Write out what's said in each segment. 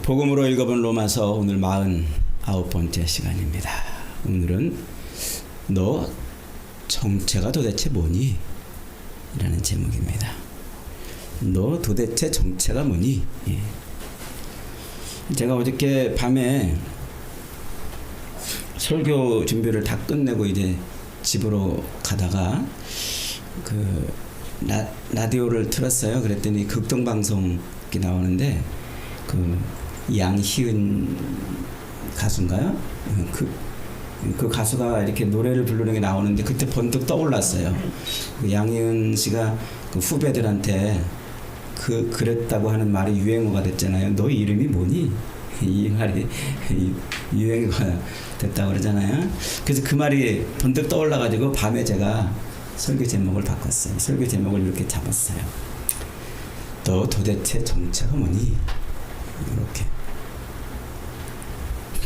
복음으로 읽어본 로마서 오늘 49번째 시간입니다. 오늘은 너 정체가 도대체 뭐니? 라는 제목입니다. 너 도대체 정체가 뭐니? 예. 제가 어저께 밤에 설교 준비를 다 끝내고 이제 집으로 가다가 그 라디오를 틀었어요. 그랬더니 극동방송이 나오는데 그 양희은 가수인가요? 그 가수가 이렇게 노래를 부르는 게 나오는데 그때 번뜩 떠올랐어요. 그 양희은 씨가 그 후배들한테 그랬다고 하는 말이 유행어가 됐잖아요. 너 이름이 뭐니? 이 말이 유행어가 됐다고 그러잖아요. 그래서 그 말이 번뜩 떠올라가지고 밤에 제가 설교 제목을 바꿨어요. 설교 제목을 이렇게 잡았어요. 너 도대체 정체가 뭐니? 이렇게.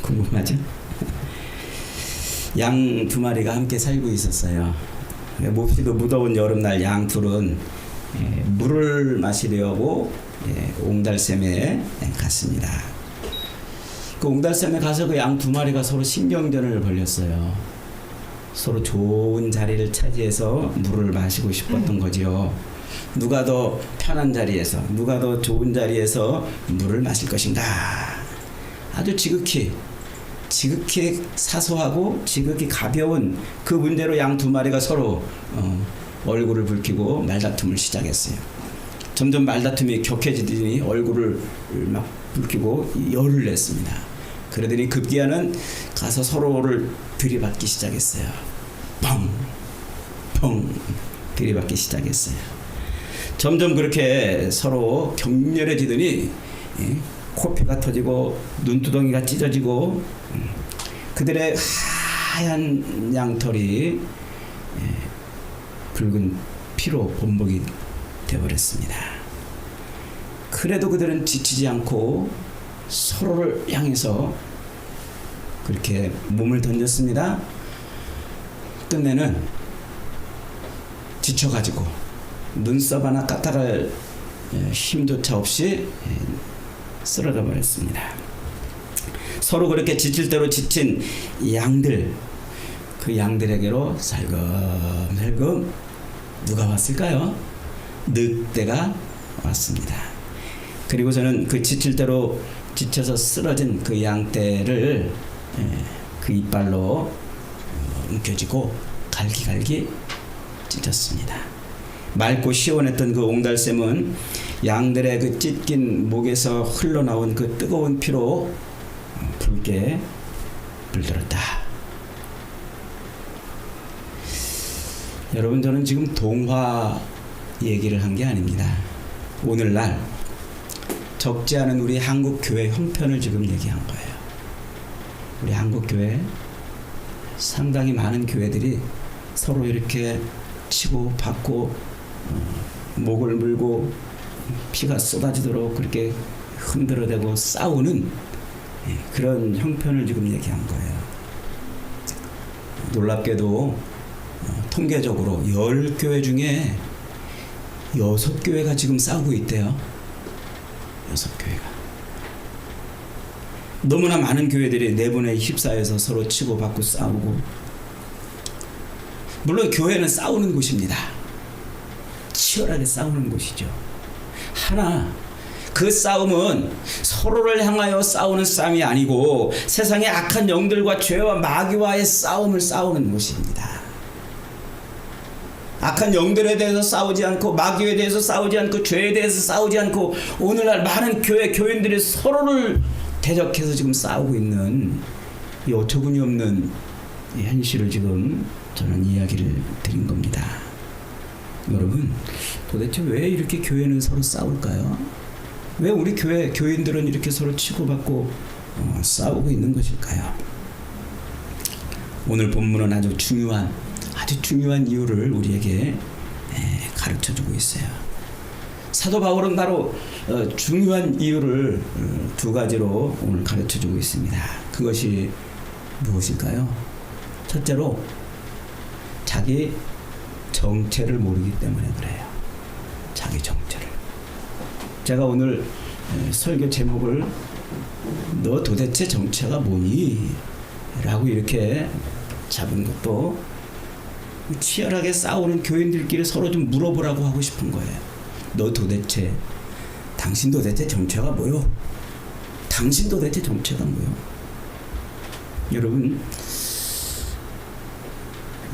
궁금하죠? 양 두 마리가 함께 살고 있었어요. 몹시도 무더운 여름날 양 둘은 물을 마시려고 옹달샘에 갔습니다. 그 옹달샘에 가서 그 양 두 마리가 서로 신경전을 벌였어요. 서로 좋은 자리를 차지해서 물을 마시고 싶었던 거지요. 누가 더 편한 자리에서, 누가 더 좋은 자리에서 물을 마실 것인가. 아주 지극히 사소하고 지극히 가벼운 그 문제로 양 두 마리가 서로 얼굴을 붉히고 말다툼을 시작했어요. 점점 말다툼이 격해지더니 얼굴을 막 붉히고 열을 냈습니다. 그러더니 급기야는 가서 서로를 들이받기 시작했어요. 펑 들이받기 시작했어요. 점점 그렇게 서로 격렬해지더니 코피가 터지고 눈두덩이가 찢어지고 그들의 하얀 양털이 붉은 피로 범벅이 되어버렸습니다. 그래도 그들은 지치지 않고 서로를 향해서 그렇게 몸을 던졌습니다. 끝내는 지쳐가지고 눈썹 하나 까딱할 힘조차 없이 쓰러져 버렸습니다. 서로 그렇게 지칠 대로 지친 양들, 그 양들에게로 살금살금 누가 왔을까요? 늑대가 왔습니다. 그리고 저는 그 지칠 대로 지쳐서 쓰러진 그 양떼를 그 이빨로 움켜쥐고 갈기갈기 찢었습니다. 맑고 시원했던 그 옹달샘은 양들의 그 찢긴 목에서 흘러나온 그 뜨거운 피로 붉게 물들었다. 여러분, 저는 지금 동화 얘기를 한 게 아닙니다. 오늘날 적지 않은 우리 한국 교회 형편을 지금 얘기한 거예요. 우리 한국 교회 상당히 많은 교회들이 서로 이렇게 치고 받고 목을 물고 피가 쏟아지도록 그렇게 흔들어대고 싸우는 그런 형편을 지금 얘기한 거예요. 놀랍게도 통계적으로 10교회 중에 6교회가 지금 싸우고 있대요. 6교회가. 너무나 많은 교회들이 내분에 휩싸여서 서로 치고받고 싸우고. 물론 교회는 싸우는 곳입니다. 치열하게 싸우는 곳이죠. 하나, 그 싸움은 서로를 향하여 싸우는 싸움이 아니고 세상의 악한 영들과 죄와 마귀와의 싸움을 싸우는 곳입니다. 악한 영들에 대해서 싸우지 않고 마귀에 대해서 싸우지 않고 죄에 대해서 싸우지 않고 오늘날 많은 교인들이 서로를 대적해서 지금 싸우고 있는 이 어처구니 없는 현실을 지금 저는 이야기를 드린 겁니다. 여러분, 도대체 왜 이렇게 교회는 서로 싸울까요? 왜 우리 교인들은 이렇게 서로 치고받고 싸우고 있는 것일까요? 오늘 본문은 아주 중요한 이유를 우리에게 가르쳐주고 있어요. 사도 바울은 바로 중요한 이유를 두 가지로 오늘 가르쳐주고 있습니다. 그것이 무엇일까요? 첫째로 자기 정체를 모르기 때문에 그래요. 자기 정체를. 제가 오늘 설교 제목을 너 도대체 정체가 뭐니? 라고 이렇게 잡은 것도 치열하게 싸우는 교인들끼리 서로 좀 물어보라고 하고 싶은 거예요. 너 도대체, 당신 도대체 정체가 뭐요? 당신 도대체 정체가 뭐요? 여러분,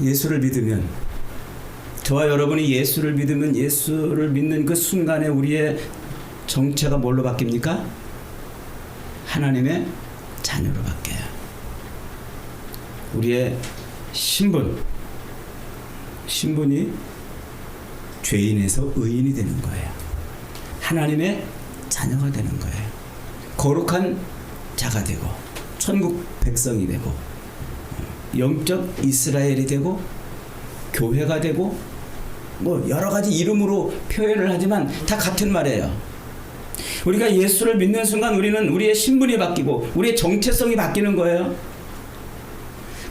예수를 믿으면, 저와 여러분이 예수를 믿으면 예수를 믿는 그 순간에 우리의 정체가 뭘로 바뀝니까? 하나님의 자녀로 바뀌어요. 우리의 신분이 죄인에서 의인이 되는 거예요. 하나님의 자녀가 되는 거예요. 거룩한 자가 되고 천국 백성이 되고 영적 이스라엘이 되고 교회가 되고 뭐 여러 가지 이름으로 표현을 하지만 다 같은 말이에요. 우리가 예수를 믿는 순간 우리는 우리의 신분이 바뀌고 우리의 정체성이 바뀌는 거예요.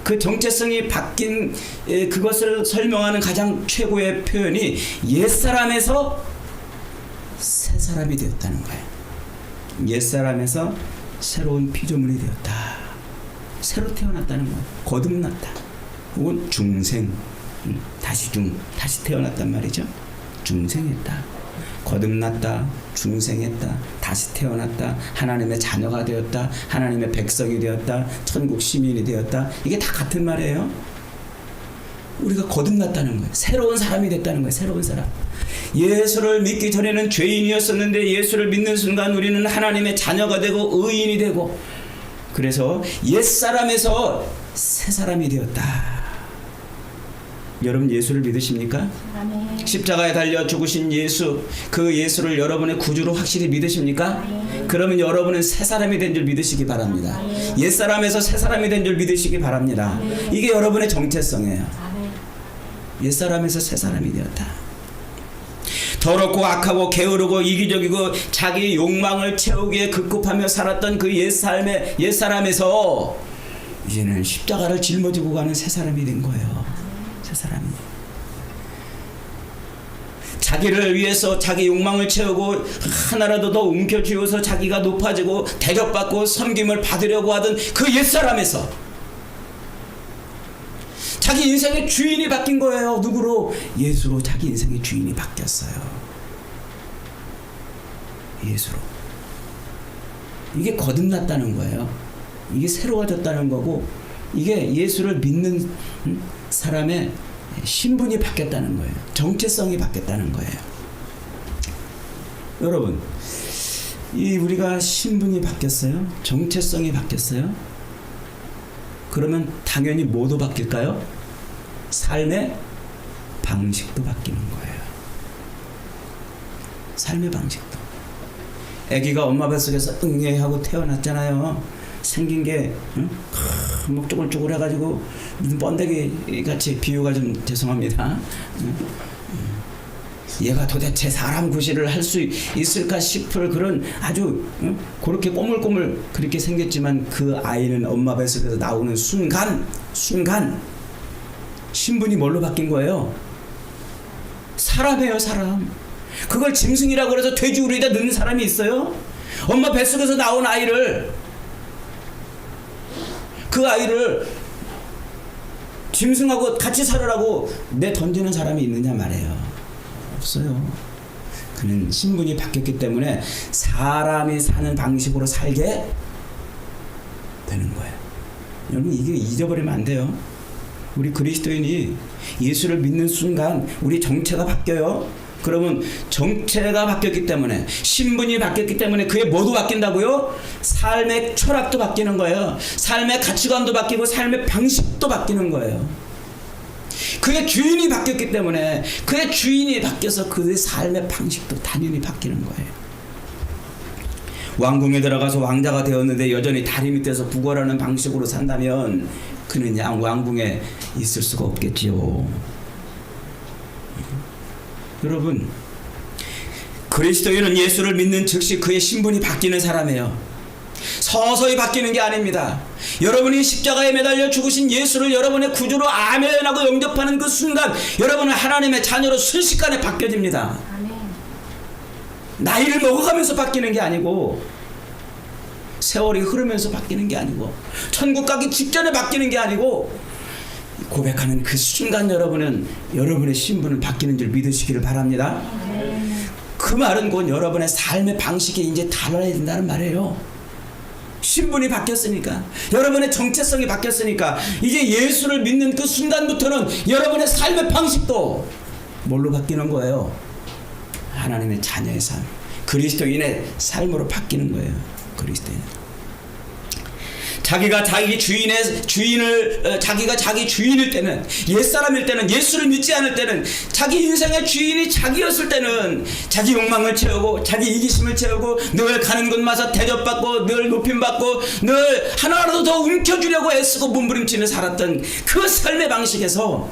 그 정체성이 바뀐 그것을 설명하는 가장 최고의 표현이 옛사람에서 새 사람이 되었다는 거예요. 옛사람에서 새로운 피조물이 되었다. 새로 태어났다는 거예요. 거듭났다. 혹은 중생, 다시 태어났단 말이죠. 중생했다. 거듭났다, 중생했다, 다시 태어났다, 하나님의 자녀가 되었다, 하나님의 백성이 되었다, 천국 시민이 되었다. 이게 다 같은 말이에요. 우리가 거듭났다는 거예요. 새로운 사람이 됐다는 거예요. 새로운 사람. 예수를 믿기 전에는 죄인이었었는데 예수를 믿는 순간 우리는 하나님의 자녀가 되고 의인이 되고, 그래서 옛사람에서 새 사람이 되었다. 여러분 예수를 믿으십니까? 아멘. 십자가에 달려 죽으신 예수, 그 예수를 여러분의 구주로 확실히 믿으십니까? 아멘. 그러면 여러분은 새 사람이 된 줄 믿으시기 바랍니다. 아멘. 옛사람에서 새 사람이 된 줄 믿으시기 바랍니다. 아멘. 이게 여러분의 정체성이에요. 아멘. 옛사람에서 새 사람이 되었다. 더럽고 악하고 게으르고 이기적이고 자기 욕망을 채우기에 급급하며 살았던 그 옛사람에서 이제는 십자가를 짊어지고 가는 새 사람이 된 거예요. 새 사람이. 자기를 위해서 자기 욕망을 채우고 하나라도 더 움켜쥐어서 자기가 높아지고 대접받고 섬김을 받으려고 하던 그 옛사람에서 자기 인생의 주인이 바뀐 거예요. 누구로? 예수로 자기 인생의 주인이 바뀌었어요. 예수로. 이게 거듭났다는 거예요. 이게 새로워졌다는 거고, 이게 예수를 믿는 사람의 신분이 바뀌었다는 거예요. 정체성이 바뀌었다는 거예요. 여러분, 우리가 신분이 바뀌었어요? 정체성이 바뀌었어요? 그러면 당연히 뭐도 바뀔까요? 삶의 방식도 바뀌는 거예요. 삶의 방식도. 아기가 엄마 뱃속에서 응애하고 태어났잖아요. 생긴 게 목 쪼글쪼글 해가지고 무슨 번데기 같이, 비유가 좀 죄송합니다. 얘가 도대체 사람 구실을 할 수 있을까 싶을 그런 아주 그렇게 꼬물꼬물 그렇게 생겼지만, 그 아이는 엄마 뱃속에서 나오는 순간 신분이 뭘로 바뀐 거예요? 사람이에요, 사람. 그걸 짐승이라고 해서 돼지우리에다 넣는 사람이 있어요? 엄마 뱃속에서 나온 아이를, 그 아이를 짐승하고 같이 살으라고 던지는 사람이 있느냐 말이에요. 없어요. 그는 신분이 바뀌었기 때문에 사람이 사는 방식으로 살게 되는 거예요. 여러분, 이게 잊어버리면 안 돼요. 우리 그리스도인이 예수를 믿는 순간 우리 정체가 바뀌어요. 그러면 정체가 바뀌었기 때문에, 신분이 바뀌었기 때문에 그게 뭐도 바뀐다고요? 삶의 철학도 바뀌는 거예요. 삶의 가치관도 바뀌고 삶의 방식도 바뀌는 거예요. 그의 주인이 바뀌었기 때문에, 그의 주인이 바뀌어서 그의 삶의 방식도 당연히 바뀌는 거예요. 왕궁에 들어가서 왕자가 되었는데 여전히 다리 밑에서 구걸하는 방식으로 산다면 그는 왕궁에 있을 수가 없겠지요. 여러분, 그리스도인은 예수를 믿는 즉시 그의 신분이 바뀌는 사람이에요. 서서히 바뀌는 게 아닙니다. 여러분이 십자가에 매달려 죽으신 예수를 여러분의 구주로 아멘하고 영접하는 그 순간 여러분은 하나님의 자녀로 순식간에 바뀌어집니다. 아멘. 나이를 먹어가면서 바뀌는 게 아니고 세월이 흐르면서 바뀌는 게 아니고 천국 가기 직전에 바뀌는 게 아니고 고백하는 그 순간 여러분의 신분은 바뀌는 줄 믿으시기를 바랍니다. 그 말은 곧 여러분의 삶의 방식이 이제 달라야 된다는 말이에요. 신분이 바뀌었으니까, 여러분의 정체성이 바뀌었으니까 이제 예수를 믿는 그 순간부터는 여러분의 삶의 방식도 뭘로 바뀌는 거예요? 하나님의 자녀의 삶, 그리스도인의 삶으로 바뀌는 거예요. 그리스도인. 자기가 자기 주인일 때는, 옛사람일 때는, 예수를 믿지 않을 때는, 자기 인생의 주인이 자기였을 때는 자기 욕망을 채우고 자기 이기심을 채우고 늘 가는 곳마다 대접받고 늘 높임받고 늘 하나라도 더 움켜주려고 애쓰고 몸부림치며 살았던 그 삶의 방식에서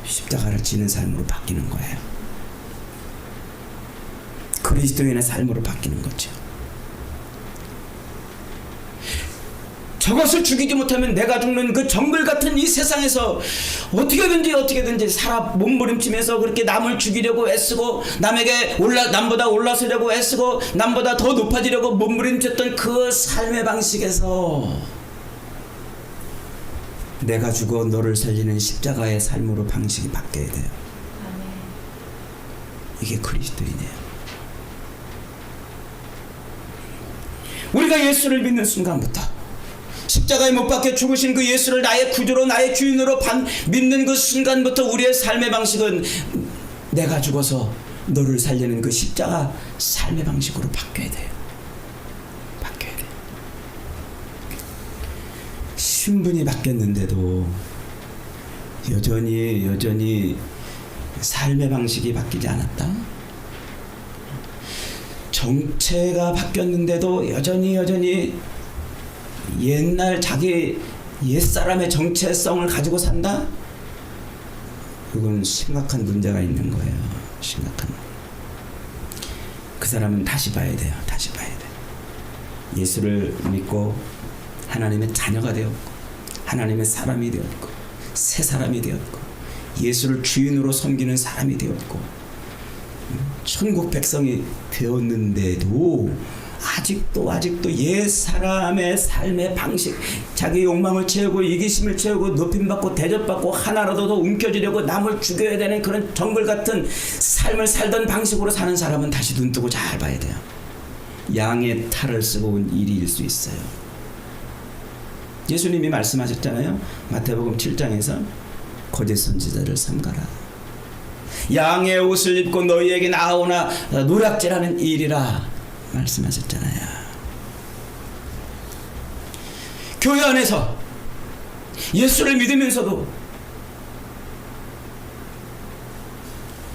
십자가를 지는 삶으로 바뀌는 거예요. 그리스도인의 삶으로 바뀌는 거죠. 저것을 죽이지 못하면 내가 죽는 그 정글 같은 이 세상에서 어떻게든지 살아 몸부림치면서 그렇게 남을 죽이려고 애쓰고 남보다 올라서려고 애쓰고 남보다 더 높아지려고 몸부림쳤던 그 삶의 방식에서 내가 죽어 너를 살리는 십자가의 삶으로 방식이 바뀌어야 돼요. 이게 그리스도인이에요. 우리가 예수를 믿는 순간부터, 십자가에 못 박혀 죽으신 그 예수를 나의 구주로 나의 주인으로 믿는 그 순간부터 우리의 삶의 방식은 내가 죽어서 너를 살리는 그 십자가 삶의 방식으로 바뀌어야 돼요. 바뀌어야 돼요. 신분이 바뀌었는데도 여전히 삶의 방식이 바뀌지 않았다. 정체가 바뀌었는데도 여전히 옛날 자기 옛사람의 정체성을 가지고 산다? 그건 심각한 문제가 있는 거예요. 심각한. 그 사람은 다시 봐야 돼요. 다시 봐야 돼. 예수를 믿고 하나님의 자녀가 되었고 하나님의 사람이 되었고 새 사람이 되었고 예수를 주인으로 섬기는 사람이 되었고 천국 백성이 되었는데도 아직도 옛 사람의 삶의 방식, 자기 욕망을 채우고 이기심을 채우고 높임받고 대접받고 하나라도 더 움켜쥐려고 남을 죽여야 되는 그런 정글 같은 삶을 살던 방식으로 사는 사람은 다시 눈 뜨고 잘 봐야 돼요. 양의 탈을 쓰고 온 일일 수 있어요. 예수님이 말씀하셨잖아요. 마태복음 7장에서 거짓 선지자를 삼가라. 양의 옷을 입고 너희에게 나오나 노략질하는 일이라 말씀하셨잖아요. 교회 안에서 예수를 믿으면서도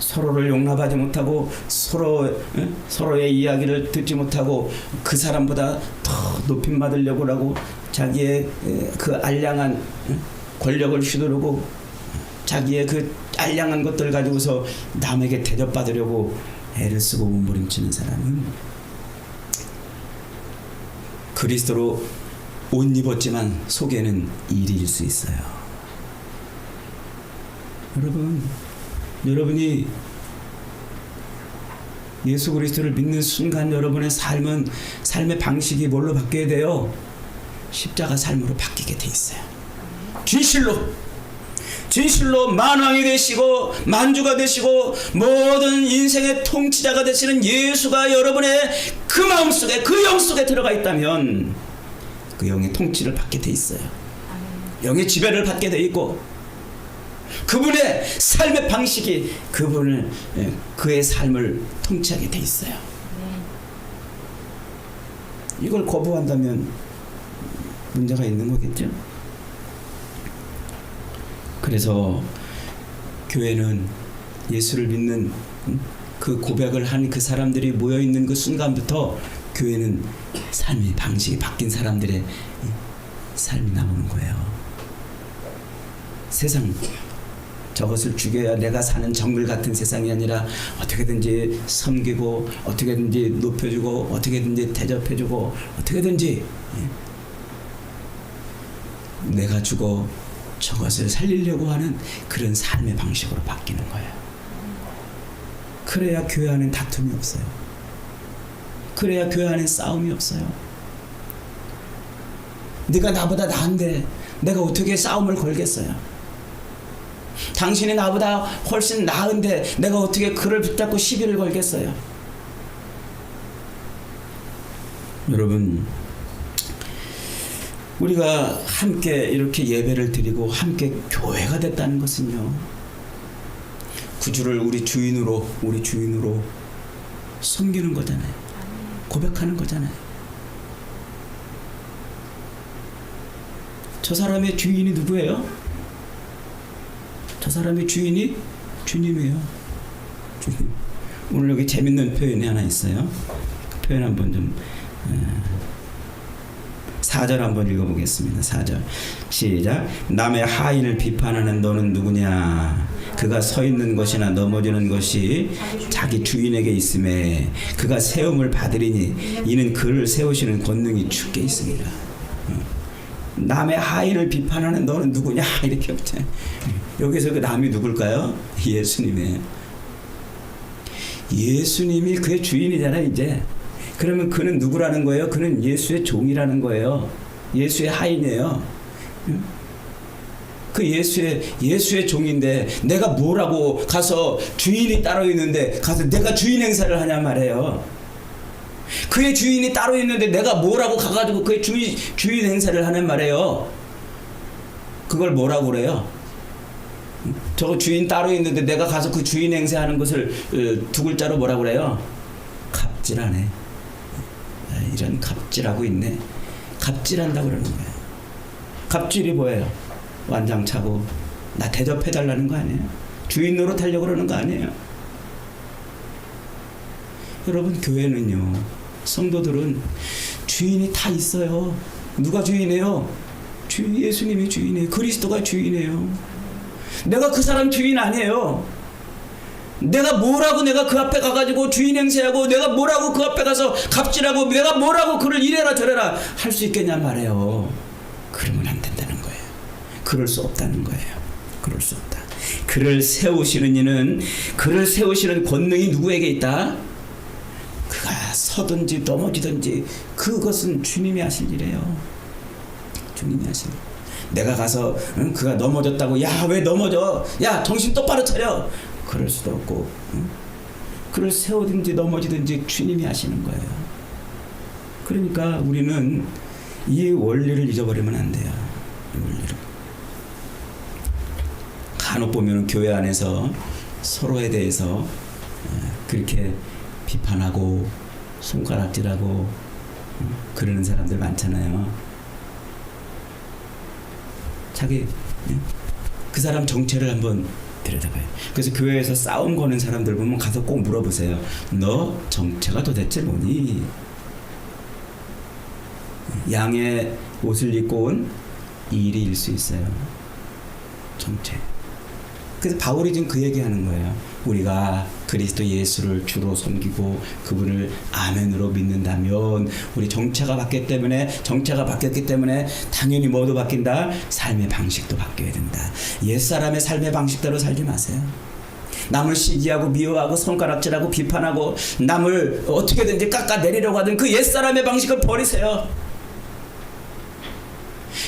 서로를 용납하지 못하고 서로의 이야기를 듣지 못하고 그 사람보다 더 높임 받으려고 하고 자기의 그 알량한 권력을 휘두르고 자기의 그 알량한 것들 가지고서 남에게 대접받으려고 애를 쓰고 몸부림치는 사람은 그리스도로 옷 입었지만 속에는 이리일 수 있어요. 여러분이 예수 그리스도를 믿는 순간 여러분의 삶의 방식이 뭘로 바뀌어야 돼요? 십자가 삶으로 바뀌게 돼 있어요. 진실로 만왕이 되시고 만주가 되시고 모든 인생의 통치자가 되시는 예수가 여러분의 그 마음속에 그 영속에 들어가 있다면 그 영의 통치를 받게 돼 있어요. 영의 지배를 받게 돼 있고 그분의 삶의 방식이 그의 삶을 통치하게 돼 있어요. 이걸 거부한다면 문제가 있는 거겠죠. 그래서 교회는 예수를 믿는 그 고백을 한 그 사람들이 모여있는 그 순간부터 교회는 삶의 방식이 바뀐 사람들의 삶이 나오는 거예요. 세상 저것을 죽여야 내가 사는 정글 같은 세상이 아니라 어떻게든지 섬기고 어떻게든지 높여주고 어떻게든지 대접해주고 어떻게든지 내가 죽어 저것을 살리려고 하는 그런 삶의 방식으로 바뀌는 거예요. 그래야 교회 안엔 다툼이 없어요. 그래야 교회 안에 싸움이 없어요. 네가 나보다 나은데 내가 어떻게 싸움을 걸겠어요? 당신이 나보다 훨씬 나은데 내가 어떻게 그를 붙잡고 시비를 걸겠어요? 여러분, 우리가 함께 이렇게 예배를 드리고 함께 교회가 됐다는 것은요, 구주를 우리 주인으로 섬기는 거잖아요. 고백하는 거잖아요. 저 사람의 주인이 누구예요? 저 사람의 주인이 주님이에요. 주님. 오늘 여기 재밌는 표현이 하나 있어요. 그 표현 한번 좀 4절 한번 읽어보겠습니다. 4절 시작. 남의 하인을 비판하는 너는 누구냐? 그가 서 있는 것이나 넘어지는 것이 자기 주인에게 있음에 그가 세움을 받으리니 이는 그를 세우시는 권능이 주께 있습니다. 남의 하인을 비판하는 너는 누구냐? 이렇게 없죠. 여기서 그 남이 누굴까요? 예수님이에요. 예수님이 그의 주인이잖아요, 이제. 그러면 그는 누구라는 거예요? 그는 예수의 종이라는 거예요. 예수의 하인이에요. 그 예수의 종인데 내가 뭐라고 가서 주인이 따로 있는데 가서 내가 주인 행사를 하냐 말이에요. 그의 주인이 따로 있는데 내가 뭐라고 가가지고 그의 주인 행사를 하는 말이에요. 그걸 뭐라고 그래요? 저거 주인 따로 있는데 내가 가서 그 주인 행세하는 것을 두 글자로 뭐라고 그래요? 갑질하네. 이런 갑질하고 있네. 갑질한다고 그러는 거예요. 갑질이 뭐예요? 완장차고 나 대접해달라는 거 아니에요? 주인 노릇하려고 그러는 거 아니에요? 여러분, 교회는요, 성도들은 주인이 다 있어요. 누가 주인이에요? 예수님이 주인이에요. 그리스도가 주인이에요. 내가 그 사람 주인 아니에요. 내가 뭐라고 내가 그 앞에 가가지고 주인 행세하고 내가 뭐라고 그 앞에 가서 갑질하고 내가 뭐라고 그를 이래라 저래라 할 수 있겠냐 말이에요. 그러면 안 된다는 거예요. 그럴 수 없다는 거예요. 그럴 수 없다. 그를 세우시는 이는, 그를 세우시는 권능이 누구에게 있다? 그가 서든지 넘어지든지 그것은 주님이 하실 일이에요. 주님이 하실 일. 내가 가서 그가 넘어졌다고 야 왜 넘어져? 야 정신 똑바로 차려. 그럴 수도 없고 그를 세우든지 넘어지든지 주님이 하시는 거예요. 그러니까 우리는 이 원리를 잊어버리면 안 돼요. 이 원리를. 간혹 보면 교회 안에서 서로에 대해서 그렇게 비판하고 손가락질하고 그러는 사람들 많잖아요. 자기 그 사람 정체를 한번 들여다봐요. 그래서 교회에서 싸움 거는 사람들 보면 가서 꼭 물어보세요. 너 정체가 도대체 뭐니? 양의 옷을 입고 온 일일 수 있어요. 정체. 그래서 바울이 지금 그 얘기하는 거예요. 우리가 그리스도 예수를 주로 섬기고 그분을 아멘으로 믿는다면 우리 정체가 바뀌었기 때문에 당연히 뭐도 바뀐다? 삶의 방식도 바뀌어야 된다. 옛사람의 삶의 방식대로 살지 마세요. 남을 시기하고 미워하고 손가락질하고 비판하고 남을 어떻게든지 깎아내리려고 하던 그 옛사람의 방식을 버리세요.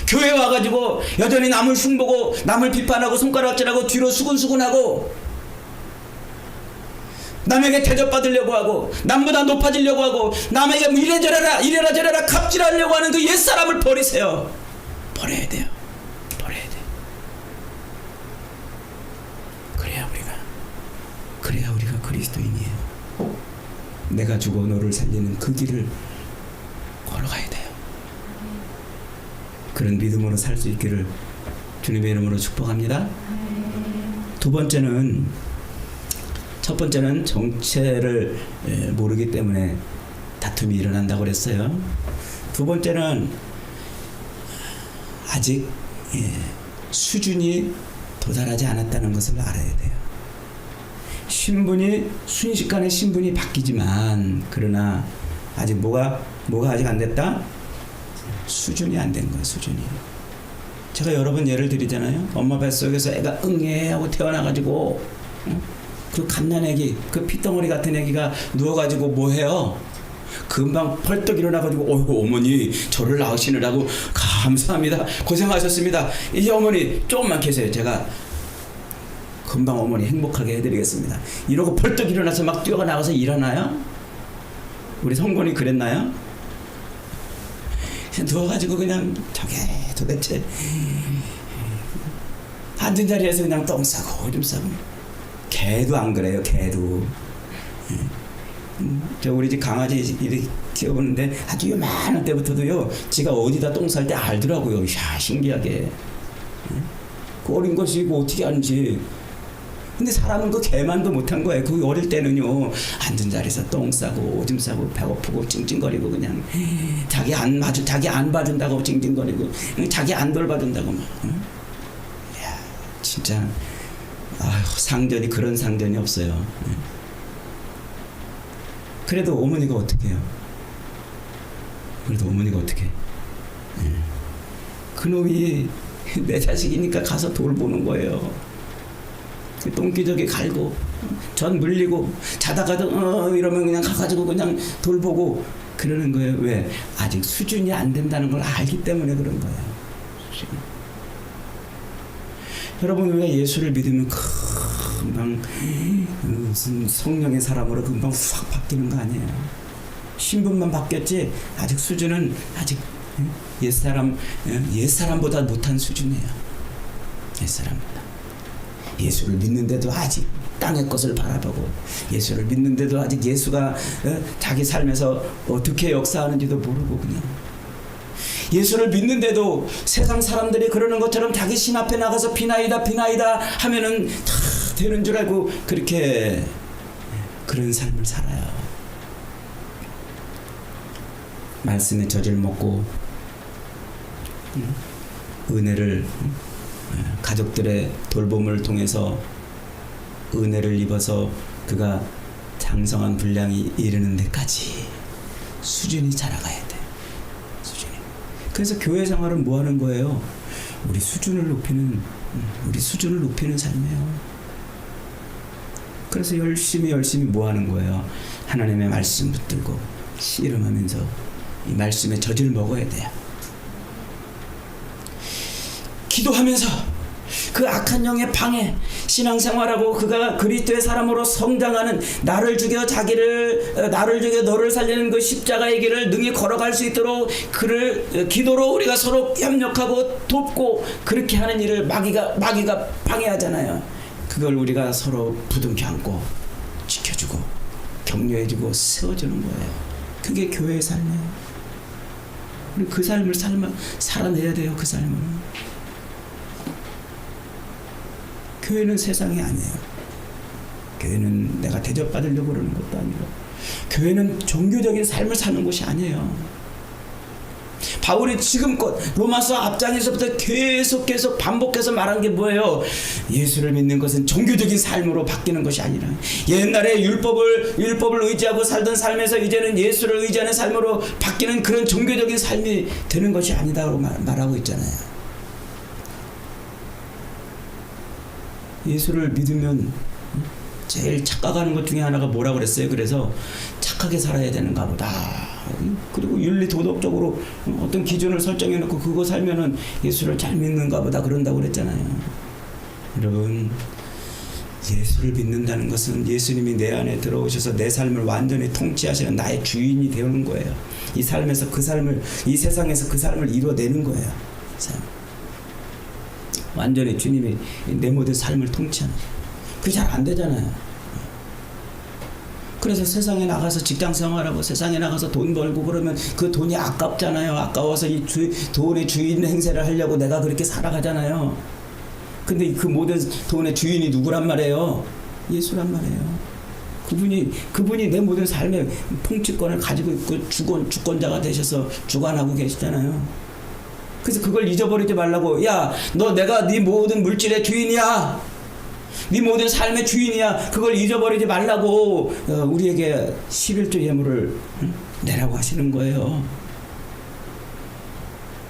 교회 와가지고 여전히 남을 흉보고 남을 비판하고 손가락질하고 뒤로 수근수근하고 남에게 대접받으려고 하고 남보다 높아지려고 하고 남에게 이래라 저래라 갑질하려고 하는 그 옛사람을 버리세요. 버려야 돼요. 버려야 돼요. 그래야 우리가 그리스도인이에요. 내가 죽어 너를 살리는 그 길을 걸어가야 돼요. 그런 믿음으로 살 수 있기를 주님의 이름으로 축복합니다. 첫 번째는 정체를 모르기 때문에 다툼이 일어난다고 그랬어요. 두 번째는 아직 수준이 도달하지 않았다는 것을 알아야 돼요. 순식간에 신분이 바뀌지만 그러나 아직 뭐가 아직 안 됐다? 수준이 안 된 거예요. 수준이. 제가 여러 번 예를 드리잖아요. 엄마 뱃속에서 애가 응애 하고 태어나가지고 그 갓난 애기, 그 피덩어리 같은 애기가 누워가지고 뭐 해요? 금방 벌떡 일어나가지고 어이구 어머니 저를 낳으시느라고 감사합니다. 고생하셨습니다. 이제 어머니 조금만 계세요. 제가 금방 어머니 행복하게 해드리겠습니다. 이러고 벌떡 일어나서 막 뛰어가 나가서 일하나요? 우리 성곤이 그랬나요? 누워가지고 그냥 저게 도대체 앉은 자리에서 그냥 똥 싸고 오줌 싸고. 개도 안 그래요. 개도. 저 우리 집 강아지 이렇게 키워보는데 아주 요만할 때부터도요 지가 어디다 똥 쌀 때 알더라고요. 야, 신기하게. 그 어린 것이 뭐 어떻게 하는지. 근데 사람은 그 개만도 못한 거예요. 그 어릴 때는요 앉은 자리에서 똥 싸고 오줌 싸고 배고프고 찡찡거리고 그냥 자기 안 봐준다고 찡찡거리고 자기 안 돌봐준다고 막. 야, 진짜 아휴, 상전이 그런 상전이 없어요. 그래도 어머니가 어떻게 해요? 그래도 어머니가 어떻게 해? 그놈이 내 자식이니까 가서 돌보는 거예요. 그 똥기저귀 갈고 전 물리고 자다가도 이러면 그냥 가가지고 그냥 돌보고 그러는 거예요. 왜? 아직 수준이 안 된다는 걸 알기 때문에 그런 거예요. 수준이. 여러분 우리가 예수를 믿으면 금방 무슨 성령의 사람으로 금방 확 바뀌는 거 아니에요. 신분만 바뀌었지 아직 수준은 아직 옛사람보다 못한 수준이에요. 옛사람보다. 예수를 믿는데도 아직 땅의 것을 바라보고 예수를 믿는데도 아직 예수가 자기 삶에서 어떻게 역사하는지도 모르고 그냥 예수를 믿는데도 세상 사람들이 그러는 것처럼 자기 신 앞에 나가서 비나이다 하면은 다 되는 줄 알고 그렇게 그런 삶을 살아요. 말씀의 젖을 먹고 은혜를 가족들의 돌봄을 통해서 은혜를 입어서 그가 장성한 분량이 이르는 데까지 수준이 자라가야 돼. 수준이. 그래서 교회 생활은 뭐 하는 거예요? 우리 수준을 높이는 삶이에요. 그래서 열심히 뭐 하는 거예요? 하나님의 말씀 붙들고 씨름하면서 이 말씀의 젖을 먹어야 돼요. 기도하면서 그 악한 영의 방해 신앙생활하고 그가 그리스도의 사람으로 성장하는 나를 죽여 너를 살리는 그 십자가의 길을 능히 걸어갈 수 있도록 그를 기도로 우리가 서로 협력하고 돕고 그렇게 하는 일을 마귀가 방해하잖아요. 그걸 우리가 서로 부둥켜 안고 지켜주고 격려해주고 세워주는 거예요. 그게 교회의 삶이에요. 우리 그 삶을 살아내야 돼요. 그 삶을. 교회는 세상이 아니에요. 교회는 내가 대접받으려고 그러는 것도 아니고 교회는 종교적인 삶을 사는 곳이 아니에요. 바울이 지금껏 로마서 앞장에서부터 계속 반복해서 말한 게 뭐예요? 예수를 믿는 것은 종교적인 삶으로 바뀌는 것이 아니라 옛날에 율법을 의지하고 살던 삶에서 이제는 예수를 의지하는 삶으로 바뀌는 그런 종교적인 삶이 되는 것이 아니다라고 말하고 있잖아요. 예수를 믿으면 제일 착각하는 것 중에 하나가 뭐라고 그랬어요? 그래서 착하게 살아야 되는가 보다. 그리고 윤리 도덕적으로 어떤 기준을 설정해 놓고 그거 살면은 예수를 잘 믿는가 보다 그런다고 그랬잖아요. 여러분, 예수를 믿는다는 것은 예수님이 내 안에 들어오셔서 내 삶을 완전히 통치하시는 나의 주인이 되는 거예요. 이 삶에서 이 세상에서 그 삶을 이루어내는 거예요. 완전히 주님이 내 모든 삶을 통치하는. 그게 잘 안 되잖아요. 그래서 세상에 나가서 직장 생활하고 세상에 나가서 돈 벌고 그러면 그 돈이 아깝잖아요. 아까워서 이 돈의 주인 행세를 하려고 내가 그렇게 살아가잖아요. 근데 그 모든 돈의 주인이 누구란 말이에요? 예수란 말이에요. 그분이 내 모든 삶의 통치권을 가지고 있고 주권자가 되셔서 주관하고 계시잖아요. 그래서 그걸 잊어버리지 말라고. 야, 내가 네 모든 물질의 주인이야. 네 모든 삶의 주인이야. 그걸 잊어버리지 말라고 우리에게 11조 예물을 내라고 하시는 거예요.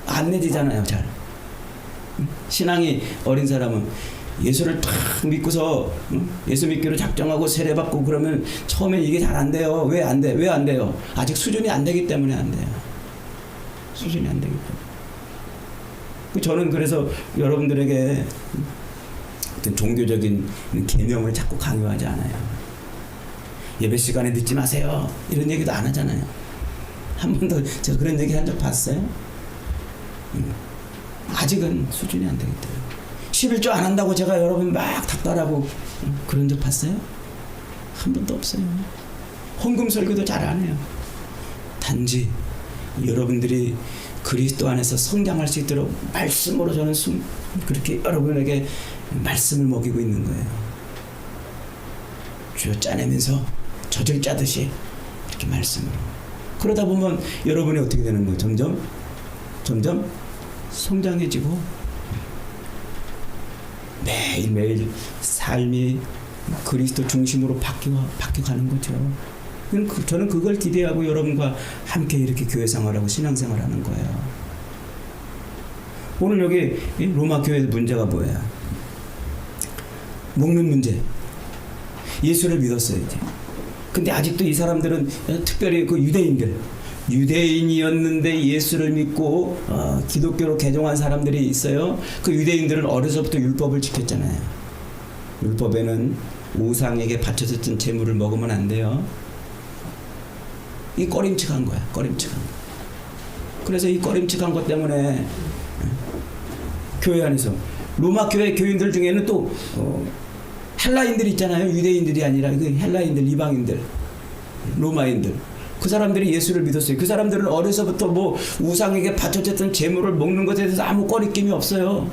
안 내지잖아요, 잘. 신앙이 어린 사람은 예수를 탁 믿고서 예수 믿기로 작정하고 세례받고 그러면 처음에 이게 잘 안 돼요. 왜 안 돼? 왜 안 돼요? 아직 수준이 안 되기 때문에 안 돼요. 수준이 안 되기 때문에. 저는 그래서 여러분들에게 어떤 종교적인 계명을 자꾸 강요하지 않아요. 예배 시간에 늦지 마세요. 이런 얘기도 안 하잖아요. 한 번도 제가 그런 얘기 한 적 봤어요? 아직은 수준이 안 되기 때문에. 11조 안 한다고 제가 여러분 막 닥달하고 그런 적 봤어요? 한 번도 없어요. 헌금 설교도 잘 안 해요. 단지 여러분들이 그리스도 안에서 성장할 수 있도록 말씀으로 저는 그렇게 여러분에게 말씀을 먹이고 있는 거예요. 쥐어 짜내면서 젖을 짜듯이 이렇게 말씀으로. 그러다 보면 여러분이 어떻게 되는 거예요? 점점 성장해지고 매일매일 삶이 그리스도 중심으로 바뀌어가는 거죠. 저는 그걸 기대하고 여러분과 함께 이렇게 교회 생활하고 신앙생활 하는 거예요. 오늘 여기 로마 교회 문제가 뭐예요? 먹는 문제. 예수를 믿었어요, 이제. 근데 아직도 이 사람들은 특별히 그 유대인이었는데 예수를 믿고 기독교로 개종한 사람들이 있어요. 그 유대인들은 어려서부터 율법을 지켰잖아요. 율법에는 우상에게 바쳐졌던 재물을 먹으면 안 돼요. 이 꺼림칙한 거야. 꺼림칙한 거. 그래서 이 꺼림칙한 것 때문에 교회 안에서 로마 교회 교인들 중에는 또 헬라인들 있잖아요. 유대인들이 아니라 그 헬라인들, 이방인들, 로마인들. 그 사람들이 예수를 믿었어요. 그 사람들은 어려서부터 뭐 우상에게 바쳐졌던 재물을 먹는 것에 대해서 아무 꺼리낌이 없어요.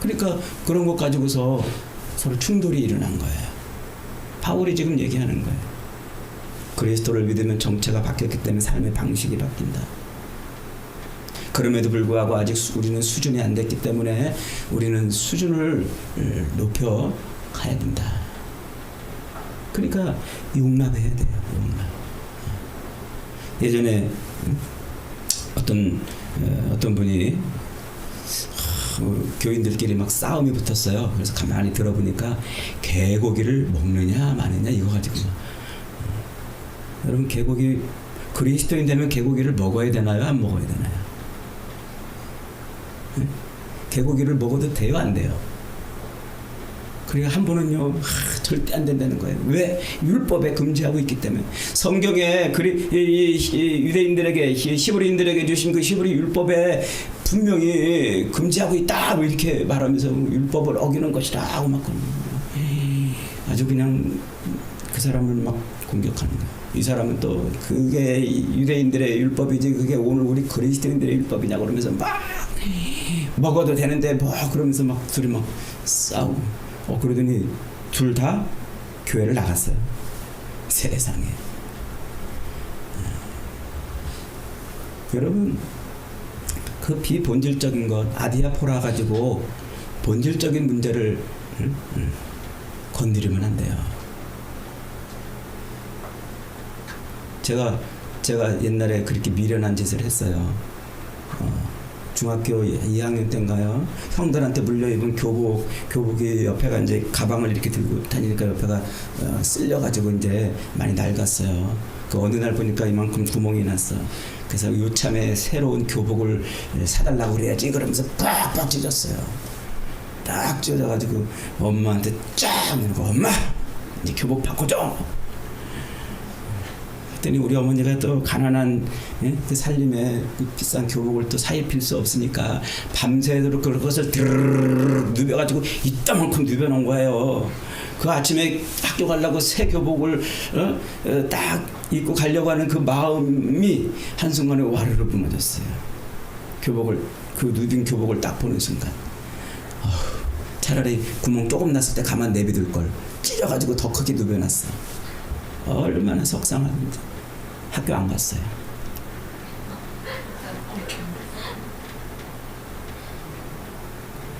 그러니까 그런 것 가지고서 서로 충돌이 일어난 거예요. 바울이 지금 얘기하는 거예요. 그리스도를 믿으면 정체가 바뀌었기 때문에 삶의 방식이 바뀐다. 그럼에도 불구하고 아직 우리는 수준이 안 됐기 때문에 우리는 수준을 높여 가야 된다. 그러니까 용납해야 돼요. 용납. 예전에 어떤 분이 교인들끼리 막 싸움이 붙었어요. 그래서 가만히 들어보니까 개고기를 먹느냐 마느냐 이거 가지고 여러분 개고기 그리스도인 되면 개고기를 먹어야 되나요? 안 먹어야 되나요? 개고기를 먹어도 돼요? 안 돼요? 그러니까 한 분은요 절대 안 된다는 거예요. 왜? 율법에 금지하고 있기 때문에. 성경에 유대인들에게 히브리인들에게 주신 그 히브리 율법에 분명히 금지하고 있다 뭐 이렇게 말하면서 율법을 어기는 것이다 하고 막 아주 그냥 그 사람을 막 공격하는 거예요. 이 사람은 또 그게 유대인들의 율법이지 그게 오늘 우리 그리스도인들의 율법이냐 그러면서 막 먹어도 되는데 뭐 그러면서 막 둘이 막 싸우고 그러더니 둘 다 교회를 나갔어요. 세상에. 여러분 그 비본질적인 것 아디아포라 가지고 본질적인 문제를 건드리면 안 돼요. 제가 옛날에 그렇게 미련한 짓을 했어요. 중학교 2학년 때인가요? 형들한테 물려 입은 교복이 옆에가 이제 가방을 이렇게 들고 다니니까 옆에가 쓸려가지고 이제 많이 낡았어요. 그 어느 날 보니까 이만큼 구멍이 났어. 그래서 요참에 새로운 교복을 사달라고 그래야지 그러면서 빡빡 찢었어요. 딱 찢어가지고 엄마한테 쫙 이러고 엄마 이제 교복 바꿔줘. 그랬더니 우리 어머니가 또 가난한 그 살림에 그 비싼 교복을 또 사입힐 수 없으니까 밤새도록 그것을 드르르르 누벼가지고 이따만큼 누벼놓은 거예요. 그 아침에 학교 가려고 새 교복을 딱 입고 가려고 하는 그 마음이 한순간에 와르르 무너졌어요. 그 누빈 교복을 딱 보는 순간 차라리 구멍 조금 났을 때 가만 내비둘 걸 찢어가지고 더 크게 누벼놨어. 얼마나 속상한지. 학교 안 갔어요.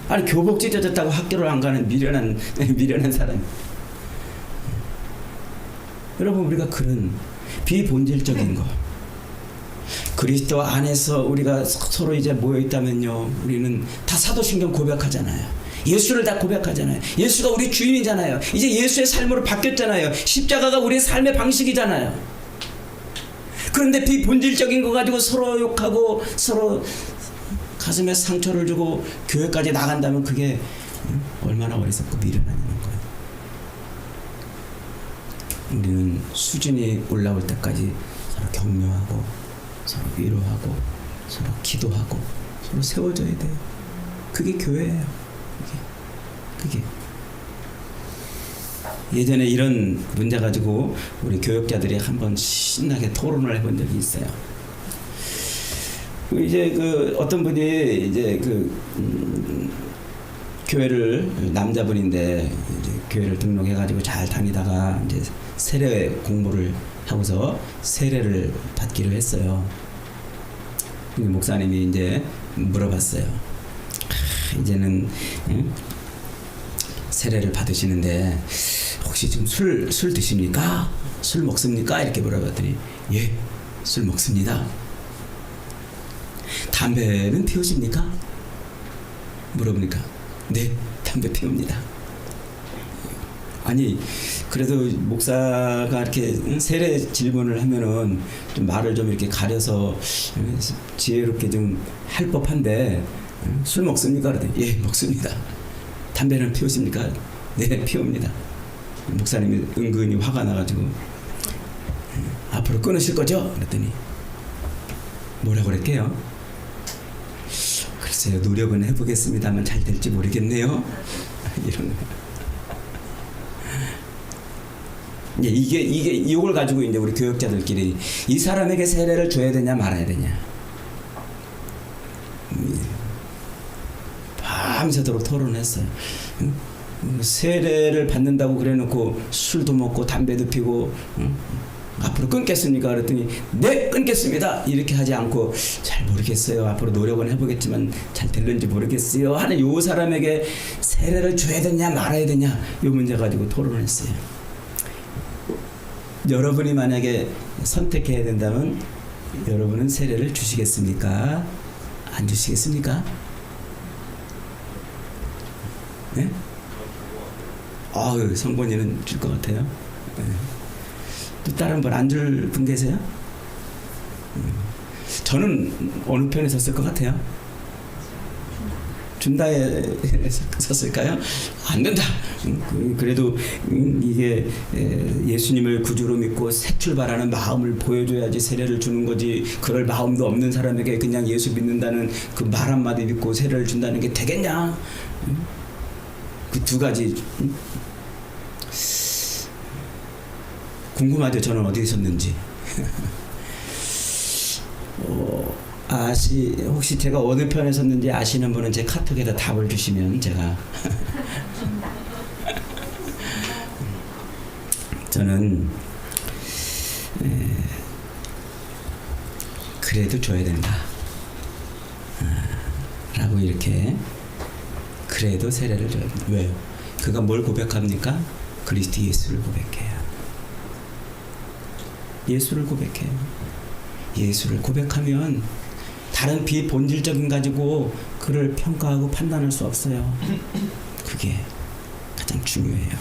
아니 교복 찢어졌다고 학교를 안 가는 미련한 사람. 여러분 우리가 그런 비본질적인 거 그리스도 안에서 우리가 서로 이제 모여 있다면요, 우리는 다 사도신경 고백하잖아요. 예수를 다 고백하잖아요. 예수가 우리 주인이잖아요. 이제 예수의 삶으로 바뀌었잖아요. 십자가가 우리의 삶의 방식이잖아요. 그런데 비본질적인 거 가지고 서로 욕하고 서로 가슴에 상처를 주고 교회까지 나간다면 그게 얼마나 어리석고 미련하냐는 거예요. 우리는 수준이 올라올 때까지 서로 격려하고 서로 위로하고 서로 기도하고 서로 세워줘야 돼요. 그게 교회예요. 그게 예전에 이런 문제 가지고 우리 교역자들이 한번 신나게 토론을 해본 적이 있어요. 이제 그 어떤 분이 이제 교회를 남자분인데 이제 교회를 등록해가지고 잘 다니다가 이제 세례 공부를 하고서 세례를 받기로 했어요. 목사님이 이제 물어봤어요. 이제는 세례를 받으시는데 혹시 지금 술 드십니까? 술 먹습니까? 이렇게 물어봤더니 예, 술 먹습니다. 담배는 피우십니까? 물어보니까 네, 담배 피웁니다. 아니 그래도 목사가 이렇게 세례 질문을 하면은 좀 말을 좀 이렇게 가려서 지혜롭게 좀 할 법한데 술 먹습니까? 그랬더니 예, 먹습니다. 담배는 피우십니까? 네, 피웁니다. 목사님이 은근히 화가 나가지고 앞으로 끊으실 거죠? 그랬더니 뭐라고 그랬게요? 글쎄요, 노력은 해보겠습니다만 잘 될지 모르겠네요. 이런 거. 이게 이걸 가지고 이제 우리 교역자들끼리 이 사람에게 세례를 줘야 되냐 말아야 되냐 밤새도록 토론했어요. 세례를 받는다고 그래놓고 술도 먹고 담배도 피고 앞으로 끊겠습니까? 그랬더니 네, 끊겠습니다. 이렇게 하지 않고 잘 모르겠어요. 앞으로 노력은 해보겠지만 잘 될는지 모르겠어요 하는 요 사람에게 세례를 줘야 되냐 말아야 되냐 요 문제 가지고 토론을 했어요. 여러분이 만약에 선택해야 된다면 여러분은 세례를 주시겠습니까? 안 주시겠습니까? 네? 성권이는 줄 것 같아요. 네. 또 다른 분 안 줄 분 계세요? 저는 어느 편에 섰을 것 같아요? 준다에 섰을까요? 안 된다. 그래도 이게 예수님을 구주로 믿고 새 출발하는 마음을 보여줘야지 세례를 주는 거지. 그럴 마음도 없는 사람에게 그냥 예수 믿는다는 그 말 한마디 믿고 세례를 준다는 게 되겠냐? 그 두 가지 궁금하죠. 저는 어디에 섰는지. 혹시 제가 어느 편에 섰는지 아시는 분은 제 카톡에다 답을 주시면 제가 저는 그래도 줘야 된다 라고 이렇게 그래도 세례를 줘야 된다. 왜요? 그가 뭘 고백합니까? 그리스도 예수를 고백해요. 예수를 고백해요. 예수를 고백하면 다른 비본질적인 가지고 그를 평가하고 판단할 수 없어요. 그게 가장 중요해요.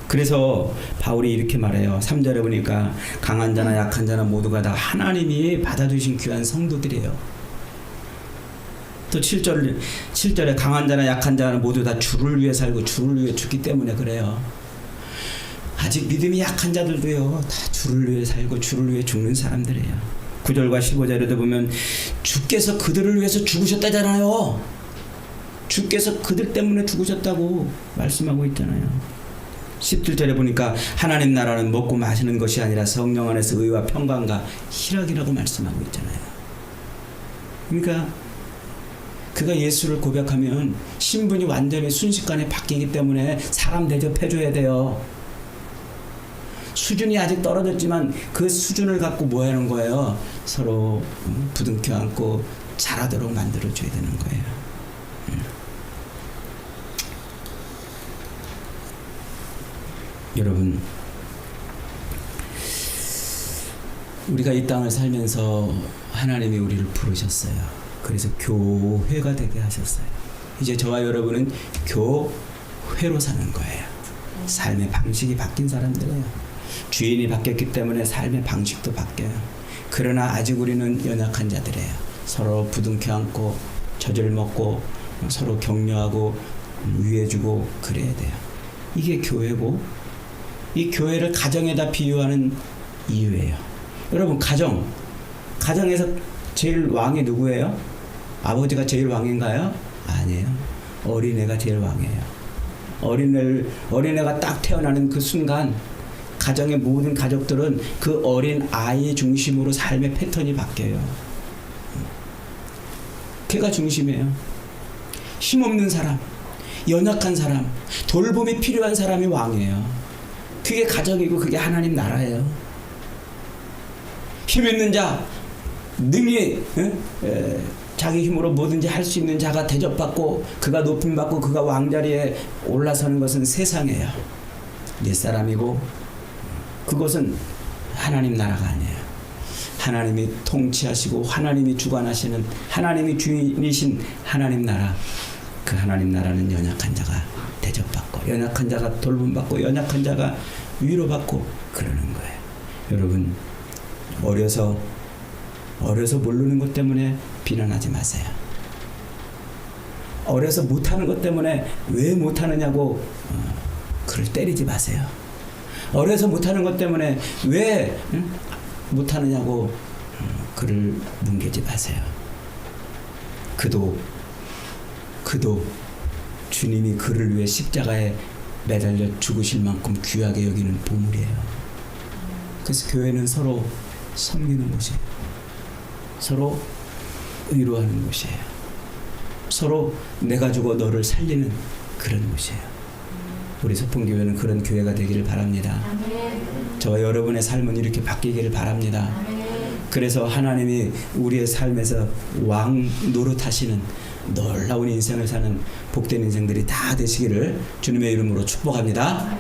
그래서 바울이 이렇게 말해요. 3절에 보니까 강한 자나 약한 자나 모두가 다 하나님이 받아주신 귀한 성도들이에요. 또 7절에 강한 자나 약한 자는 모두 다 주를 위해 살고 주를 위해 죽기 때문에 그래요. 아직 믿음이 약한 자들도요, 다 주를 위해 살고 주를 위해 죽는 사람들이에요. 9절과 15절에도 보면 주께서 그들을 위해서 죽으셨다잖아요. 주께서 그들 때문에 죽으셨다고 말씀하고 있잖아요. 17절에 보니까 하나님 나라는 먹고 마시는 것이 아니라 성령 안에서 의와 평강과 희락이라고 말씀하고 있잖아요. 그러니까 그가 예수를 고백하면 신분이 완전히 순식간에 바뀌기 때문에 사람 대접해줘야 돼요. 수준이 아직 떨어졌지만 그 수준을 갖고 뭐 하는 거예요? 서로 부둥켜 안고 잘하도록 만들어줘야 되는 거예요. 여러분, 우리가 이 땅을 살면서 하나님이 우리를 부르셨어요. 그래서 교회가 되게 하셨어요. 이제 저와 여러분은 교회로 사는 거예요. 삶의 방식이 바뀐 사람들이에요. 주인이 바뀌었기 때문에 삶의 방식도 바뀌어요. 그러나 아직 우리는 연약한 자들이에요. 서로 부둥켜 안고 젖을 먹고 서로 격려하고 위해주고 그래야 돼요. 이게 교회고, 이 교회를 가정에다 비유하는 이유예요. 여러분, 가정에서 제일 왕이 누구예요? 아버지가 제일 왕인가요? 아니에요. 어린애가 제일 왕이에요. 어린애가 딱 태어나는 그 순간 가정의 모든 가족들은 그 어린 아이 중심으로 삶의 패턴이 바뀌어요. 걔가 중심이에요. 힘없는 사람, 연약한 사람, 돌봄이 필요한 사람이 왕이에요. 그게 가정이고 그게 하나님 나라예요. 힘 있는 자, 능히 자기 힘으로 뭐든지 할 수 있는 자가 대접받고 그가 높임받고 그가 왕자리에 올라서는 것은 세상이에요. 옛사람이고 그것은 하나님 나라가 아니에요. 하나님이 통치하시고 하나님이 주관하시는, 하나님이 주인이신 하나님 나라, 그 하나님 나라는 연약한 자가 대접받고 연약한 자가 돌봄받고 연약한 자가 위로받고 그러는 거예요. 여러분, 어려서 모르는 것 때문에 비난하지 마세요. 어려서 못하는 것 때문에 왜 못하느냐고 그를 때리지 마세요. 어려서 못하는 것 때문에 왜 못하느냐고 그를 뭉개지 마세요. 그도 주님이 그를 위해 십자가에 매달려 죽으실 만큼 귀하게 여기는 보물이에요. 그래서 교회는 서로 섬기는 곳이에요. 서로 위로하는 곳이에요. 서로 내가 죽어 너를 살리는 그런 곳이에요. 우리 소풍교회는 그런 교회가 되기를 바랍니다. 저와 여러분의 삶은 이렇게 바뀌기를 바랍니다. 그래서 하나님이 우리의 삶에서 왕 노릇하시는 놀라운 인생을 사는 복된 인생들이 다 되시기를 주님의 이름으로 축복합니다.